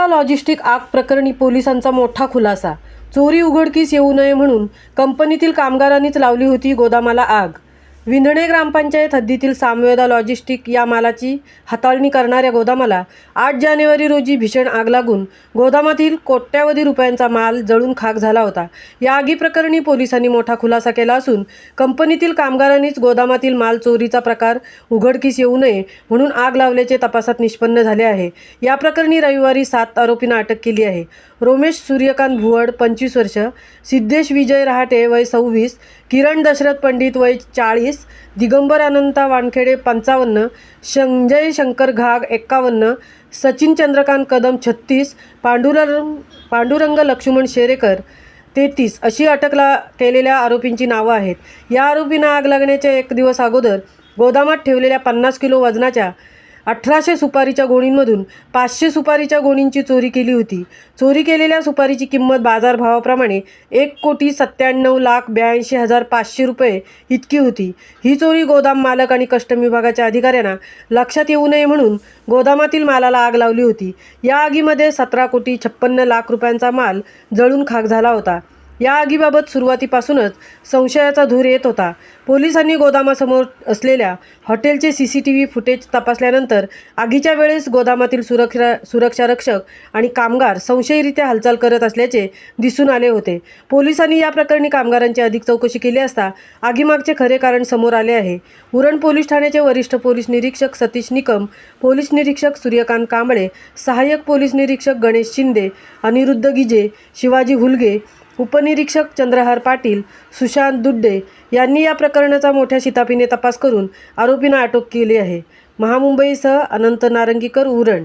संवेदा logistic आग प्रकरणी पोलिसांचा मोठा खुलासा। चोरी उघडकीस येऊ नये म्हणून कंपनीतील कामगारांनीच लावली होती गोदामाला आग। विंधणे ग्रामपंचायत हद्दीतील संवेदा लॉजिस्टिक या मालाची हाताळणी करणाऱ्या गोदामाला 8 जानेवारी रोजी भीषण आग लागून गोदामातील कोट्यावधी रुपयांचा माल जळून खाक झाला होता। या आगीप्रकरणी पोलिसांनी मोठा खुलासा केला असून कंपनीतील कामगारांनीच गोदामातील माल चोरीचा प्रकार उघडकीस येऊ नये म्हणून आग लावल्याचे तपासात निष्पन्न झाले आहे। या प्रकरणी रविवारी 7 आरोपींना अटक केली आहे। रोमेश सूर्यकांत भुवड 25 वर्ष, सिद्धेश विजय रहाटे वय 26, किरण दशरथ पंडित वय 40, दिगंबर अनंता वानखेडे 55, संजय शंकर घाग 51, सचिन चंद्रकांत कदम 36, पांडुरंग लक्ष्मण शेरेकर 33 अशी अटक केलेल्या आरोपींची नावं आहेत। या आरोपींना आग लागण्याच्या 1 दिवस अगोदर गोदामात ठेवलेल्या 50 किलो वजनाच्या 1800 सुपारीच्या गोणींमधून 500 सुपारीच्या गोणींची चोरी केली होती। चोरी केलेल्या सुपारीची किंमत बाजारभावाप्रमाणे 1,97,82,500 रुपये इतकी होती। ही चोरी गोदाम मालक आणि कस्टम विभागाच्या अधिकाऱ्यांना लक्षात येऊ नये म्हणून गोदामातील मालाला आग लावली होती। या आगीमध्ये 17,56,00,000 रुपयांचा माल जळून खाक झाला होता। या आगीबाबत सुरुवातीपासूनच संशयाचा धूर येत होता। पोलिसांनी गोदामासमोर असलेल्या हॉटेलचे CCTV फुटेज तपासल्यानंतर आगीच्या वेळेस गोदामातील सुरक्षारक्षक आणि कामगार संशयीरित्या हालचाल करत असल्याचे दिसून आले होते। पोलिसांनी या प्रकरणी कामगारांची अधिक चौकशी केली असता आगीमागचे खरे कारण समोर आले आहे। उरण पोलीस ठाण्याचे वरिष्ठ पोलीस निरीक्षक सतीश निकम, पोलीस निरीक्षक सूर्यकांत कांबळे, सहाय्यक पोलीस निरीक्षक गणेश शिंदे, अनिरुद्ध गिजे, शिवाजी हुलगे, उपनिरीक्षक चंद्रहार पाटील, सुशांत दुड्डे यांनी या प्रकरणाचा मोठ्या शिताफीने तपास करून आरोपींना अटक केली आहे। महामुंबईसह अनंत नारंगीकर, उरण।